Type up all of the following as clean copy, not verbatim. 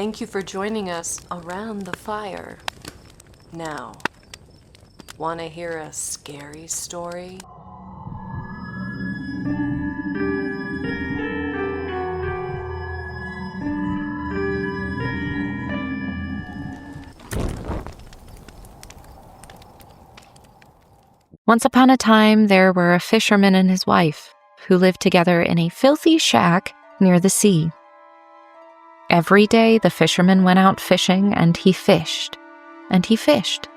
Thank you for joining us around the fire. Now, want to hear a scary story? Once upon a time, there were a fisherman and his wife who lived together in a filthy shack near the sea. Every day, the fisherman went out fishing, and he fished, and he fished.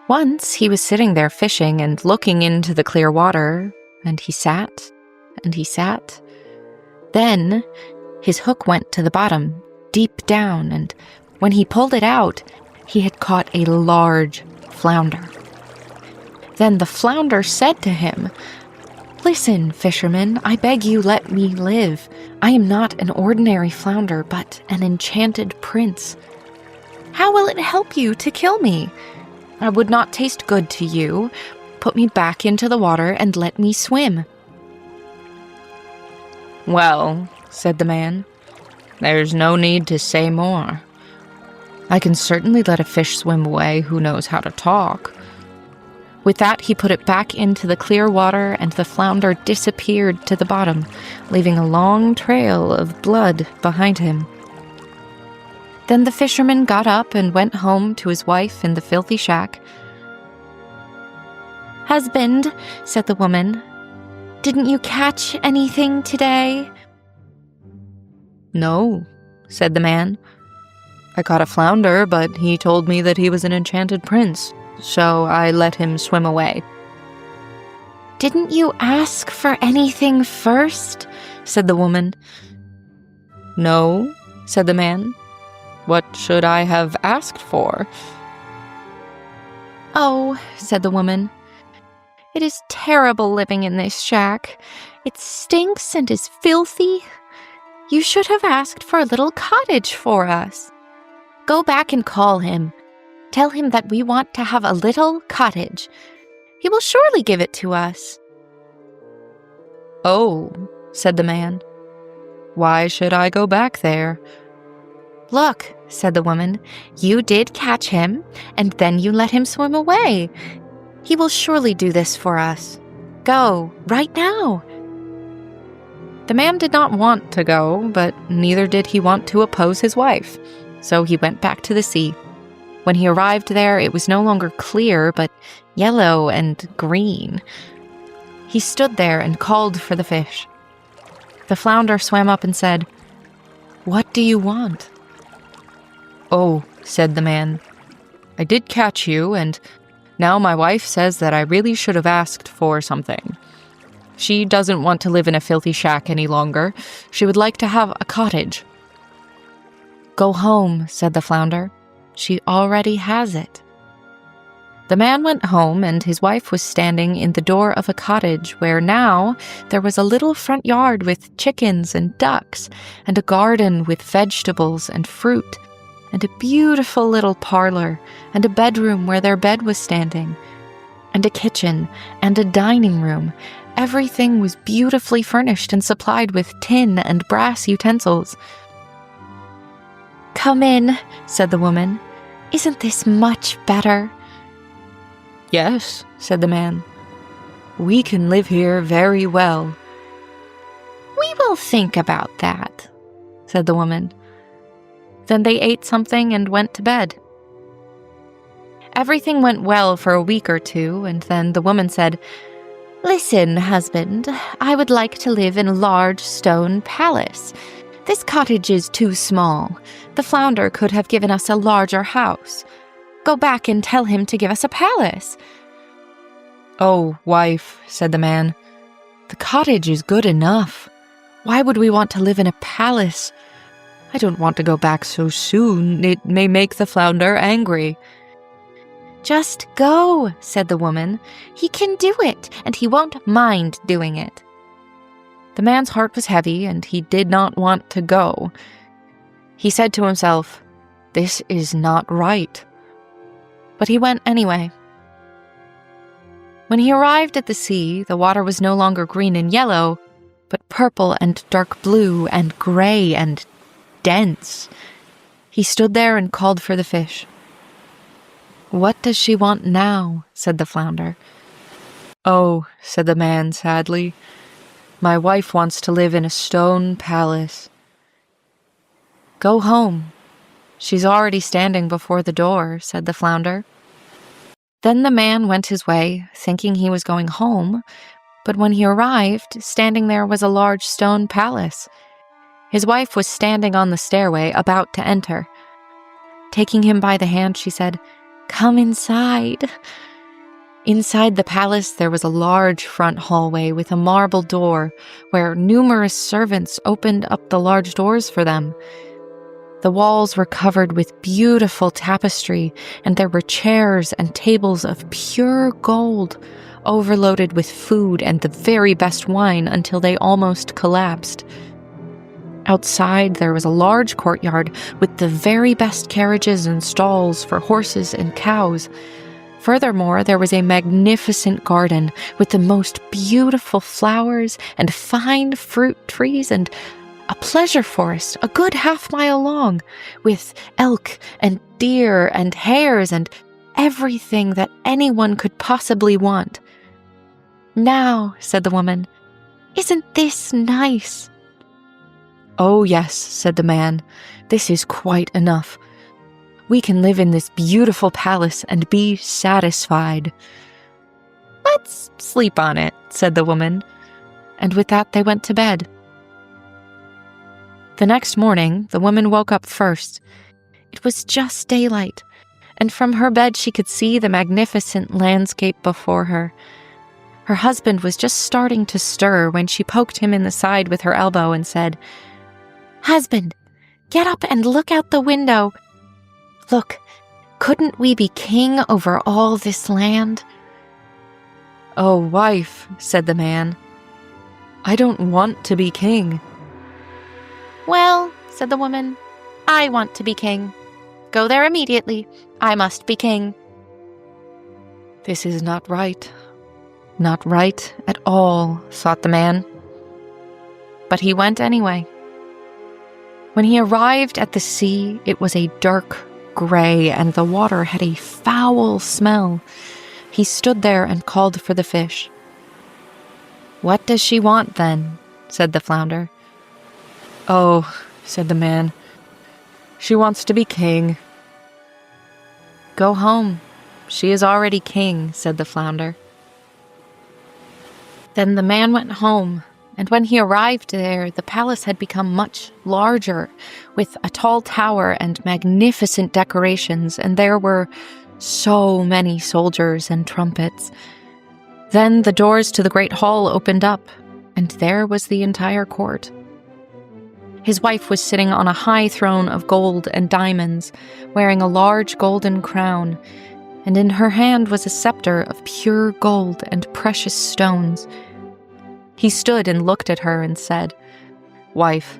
Once, he was sitting there fishing and looking into the clear water, and he sat, and he sat. Then, his hook went to the bottom, deep down, and when he pulled it out, he had caught a large flounder. Then the flounder said to him, "Listen, fisherman, I beg you let me live. I am not an ordinary flounder, but an enchanted prince. How will it help you to kill me? I would not taste good to you. Put me back into the water and let me swim." "Well," said the man, "there's no need to say more. I can certainly let a fish swim away who knows how to talk." With that, he put it back into the clear water, and the flounder disappeared to the bottom, leaving a long trail of blood behind him. Then the fisherman got up and went home to his wife in the filthy shack. "Husband," said the woman, "didn't you catch anything today?" "No," said the man. "I caught a flounder, but he told me that he was an enchanted prince, so I let him swim away." "Didn't you ask for anything first?" said the woman. "No," said the man. "What should I have asked for?" "Oh," said the woman, "it is terrible living in this shack. It stinks and is filthy. You should have asked for a little cottage for us. Go back and call him. Tell him that we want to have a little cottage. He will surely give it to us." "Oh," said the man. "Why should I go back there?" "Look," said the woman, "you did catch him, and then you let him swim away. He will surely do this for us. Go, right now." The man did not want to go, but neither did he want to oppose his wife, so he went back to the sea. When he arrived there, it was no longer clear, but yellow and green. He stood there and called for the fish. The flounder swam up and said, "What do you want?" "Oh," said the man, "I did catch you, and now my wife says that I really should have asked for something. She doesn't want to live in a filthy shack any longer. She would like to have a cottage." "Go home," said the flounder. "She already has it." The man went home, and his wife was standing in the door of a cottage where now there was a little front yard with chickens and ducks, and a garden with vegetables and fruit, and a beautiful little parlor, and a bedroom where their bed was standing, and a kitchen, and a dining room. Everything was beautifully furnished and supplied with tin and brass utensils. "Come in," said the woman. "Isn't this much better?" "Yes," said the man. "We can live here very well." "We will think about that," said the woman. Then they ate something and went to bed. Everything went well for a week or two, and then the woman said, "Listen, husband, I would like to live in a large stone palace. This cottage is too small. The flounder could have given us a larger house. Go back and tell him to give us a palace." "Oh, wife," said the man, "the cottage is good enough. Why would we want to live in a palace? I don't want to go back so soon. It may make the flounder angry." "Just go," said the woman. "He can do it, and he won't mind doing it." The man's heart was heavy, and he did not want to go. He said to himself, "This is not right." But he went anyway. When he arrived at the sea, the water was no longer green and yellow, but purple and dark blue and gray and dense. He stood there and called for the fish. "What does she want now?" said the flounder. "Oh," said the man sadly, "my wife wants to live in a stone palace." "Go home. She's already standing before the door," said the flounder. Then the man went his way, thinking he was going home, but when he arrived, standing there was a large stone palace. His wife was standing on the stairway, about to enter. Taking him by the hand, she said, "Come inside." Inside the palace, there was a large front hallway with a marble door, where numerous servants opened up the large doors for them. The walls were covered with beautiful tapestry, and there were chairs and tables of pure gold, overloaded with food and the very best wine until they almost collapsed. Outside, there was a large courtyard with the very best carriages and stalls for horses and cows. Furthermore, there was a magnificent garden with the most beautiful flowers and fine fruit trees and a pleasure forest a good half-mile long, with elk and deer and hares and everything that anyone could possibly want. "Now," said the woman, "isn't this nice?" "Oh, yes," said the man, "this is quite enough. We can live in this beautiful palace and be satisfied." "Let's sleep on it," said the woman. And with that they went to bed. The next morning, the woman woke up first. It was just daylight, and from her bed she could see the magnificent landscape before her. Her husband was just starting to stir when she poked him in the side with her elbow and said, "Husband, get up and look out the window. Look, couldn't we be king over all this land?" "Oh, wife," said the man, "I don't want to be king." "Well," said the woman, "I want to be king. Go there immediately. I must be king." "This is not right. Not right at all," thought the man. But he went anyway. When he arrived at the sea, it was a dark gray, and the water had a foul smell. He stood there and called for the fish. "What does she want, then?" said the flounder. "Oh," said the man, "she wants to be king." "Go home. She is already king," said the flounder. Then the man went home, and when he arrived there, the palace had become much larger, with a tall tower and magnificent decorations, and there were so many soldiers and trumpets. Then the doors to the great hall opened up, and there was the entire court. His wife was sitting on a high throne of gold and diamonds, wearing a large golden crown, and in her hand was a scepter of pure gold and precious stones. He stood and looked at her and said, "Wife,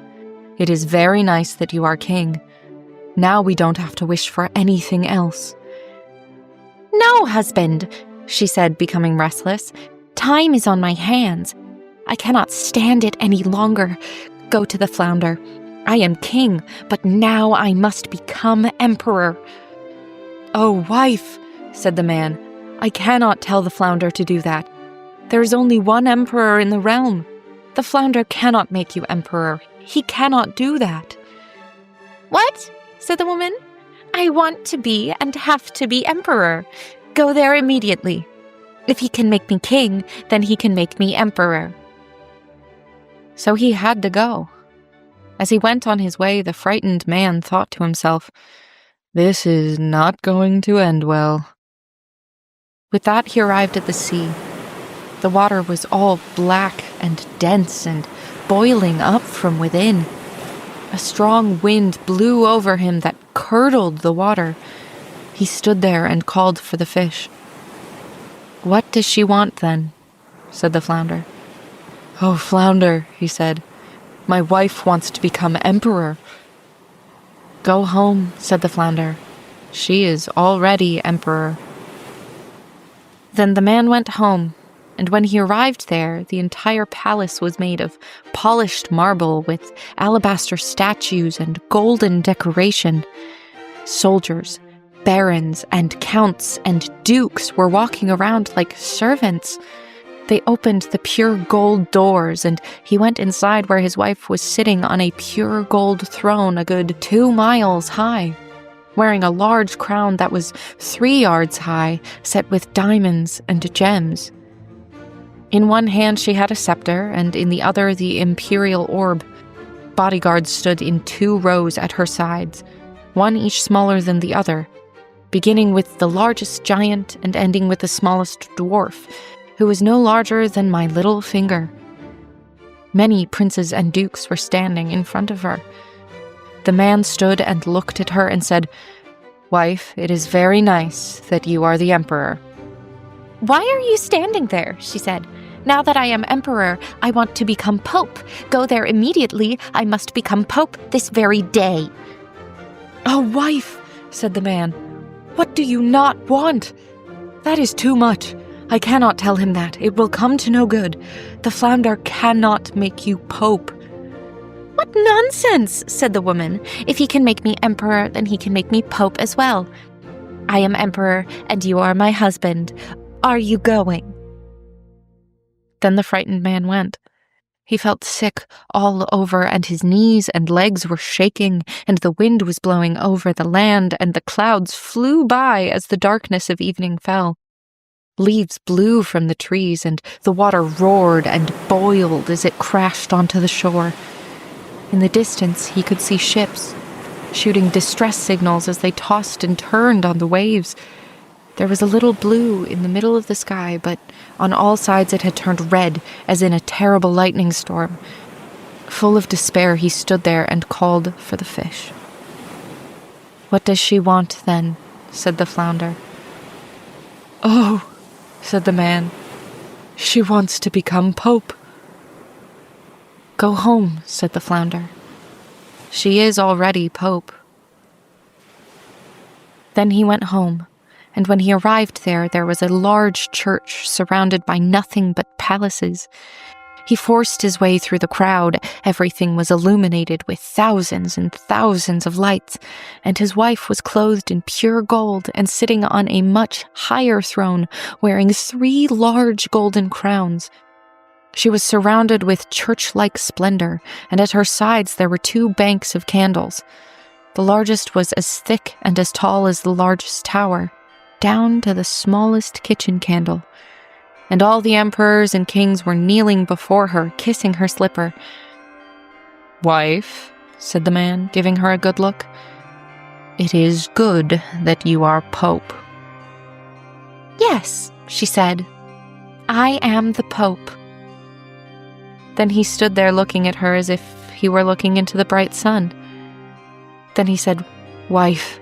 it is very nice that you are king. Now we don't have to wish for anything else." "No, husband," she said, becoming restless. "Time is on my hands. I cannot stand it any longer. Go to the flounder. I am king, but now I must become emperor." "Oh, wife," said the man, "I cannot tell the flounder to do that. There is only one emperor in the realm. The flounder cannot make you emperor. He cannot do that." "What?" said the woman. "I want to be and have to be emperor. Go there immediately. If he can make me king, then he can make me emperor." So he had to go. As he went on his way, the frightened man thought to himself, "This is not going to end well." With that, he arrived at the sea. The water was all black and dense and boiling up from within. A strong wind blew over him that curdled the water. He stood there and called for the fish. "What does she want, then?" said the flounder. "Oh, flounder," he said, "my wife wants to become emperor." "Go home," said the flounder. "She is already emperor." Then the man went home, And when he arrived there, the entire palace was made of polished marble with alabaster statues and golden decoration. Soldiers, barons, and counts and dukes were walking around like servants. They opened the pure gold doors, and he went inside where his wife was sitting on a pure gold throne a good 2 miles high, wearing a large crown that was 3 yards high, set with diamonds and gems. In one hand she had a scepter, and in the other the imperial orb. Bodyguards stood in 2 rows at her sides, one each smaller than the other, beginning with the largest giant and ending with the smallest dwarf, who was no larger than my little finger. Many princes and dukes were standing in front of her. The man stood and looked at her and said, "Wife, it is very nice that you are the emperor." "Why are you standing there?" she said. "Now that I am emperor, I want to become pope. Go there immediately. I must become pope this very day." "Oh, wife," said the man, "what do you not want? That is too much. I cannot tell him that. It will come to no good. The flounder cannot make you pope." "What nonsense," said the woman. "If he can make me emperor, then he can make me pope as well. I am emperor, and you are my husband. Are you going?" Then the frightened man went. He felt sick all over, and his knees and legs were shaking, and the wind was blowing over the land, and the clouds flew by as the darkness of evening fell. Leaves blew from the trees, and the water roared and boiled as it crashed onto the shore. In the distance, he could see ships, shooting distress signals as they tossed and turned on the waves. There was a little blue in the middle of the sky, but on all sides it had turned red, as in a terrible lightning storm. Full of despair, he stood there and called for the fish. "What does she want, then?" said the flounder. "Oh," said the man, "she wants to become pope." "Go home," said the flounder. "She is already pope." Then he went home, and when he arrived there was a large church surrounded by nothing but palaces. He forced his way through the crowd. Everything was illuminated with thousands and thousands of lights, and his wife was clothed in pure gold and sitting on a much higher throne, wearing 3 large golden crowns. She was surrounded with church-like splendor, and at her sides there were 2 banks of candles. The largest was as thick and as tall as the largest tower, down to the smallest kitchen candle. And all the emperors and kings were kneeling before her, kissing her slipper. "Wife," said the man, giving her a good look, "it is good that you are pope." "Yes," she said. "I am the pope." Then he stood there looking at her as if he were looking into the bright sun. Then he said, "Wife,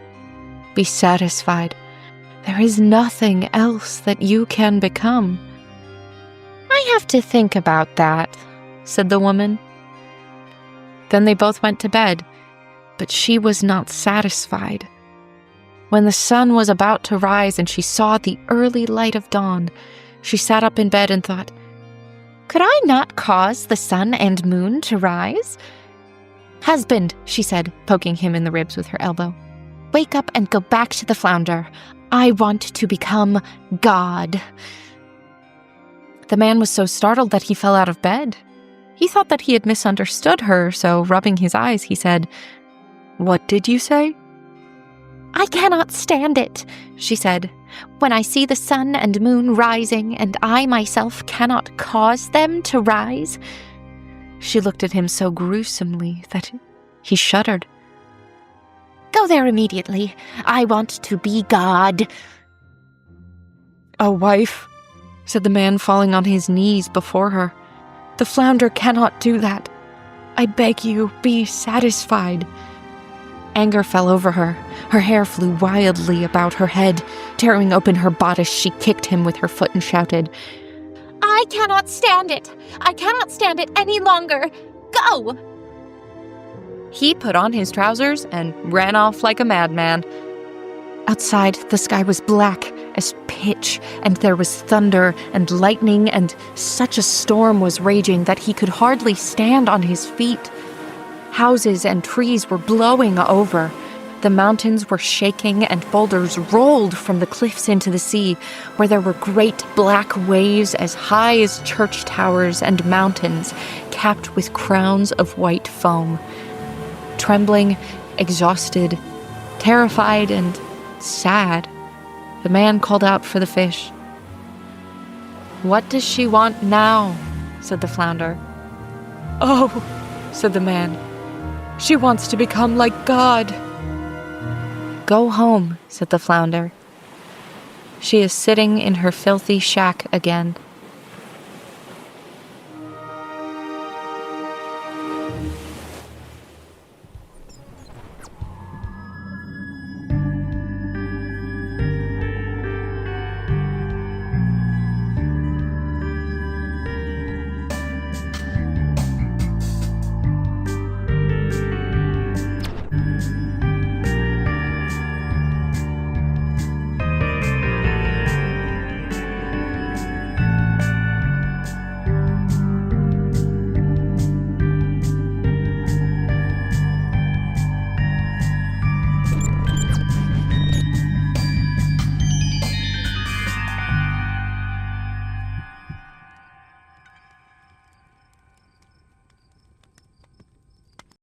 be satisfied. There is nothing else that you can become." "I have to think about that," said the woman. Then they both went to bed, but she was not satisfied. When the sun was about to rise and she saw the early light of dawn, she sat up in bed and thought, "Could I not cause the sun and moon to rise?" "Husband," she said, poking him in the ribs with her elbow, "wake up and go back to the flounder. I want to become God." The man was so startled that he fell out of bed. He thought that he had misunderstood her, so rubbing his eyes, he said, "What did you say?" "I cannot stand it," she said. "When I see the sun and moon rising, and I myself cannot cause them to rise." She looked at him so gruesomely that he shuddered. "Go there immediately. I want to be God." "Oh, wife," said the man, falling on his knees before her, "the flounder cannot do that. I beg you, be satisfied." Anger fell over her. Her hair flew wildly about her head. Tearing open her bodice, she kicked him with her foot and shouted, "I cannot stand it. I cannot stand it any longer. Go!" He put on his trousers and ran off like a madman. Outside, the sky was black, as pitch, and there was thunder and lightning, and such a storm was raging that he could hardly stand on his feet. Houses and trees were blowing over. The mountains were shaking, and boulders rolled from the cliffs into the sea, where there were great black waves as high as church towers and mountains, capped with crowns of white foam. Trembling, exhausted, terrified, and sad, the man called out for the fish. "What does she want now?" said the flounder. "Oh," said the man, "she wants to become like God." "Go home," said the flounder. "She is sitting in her filthy shack again."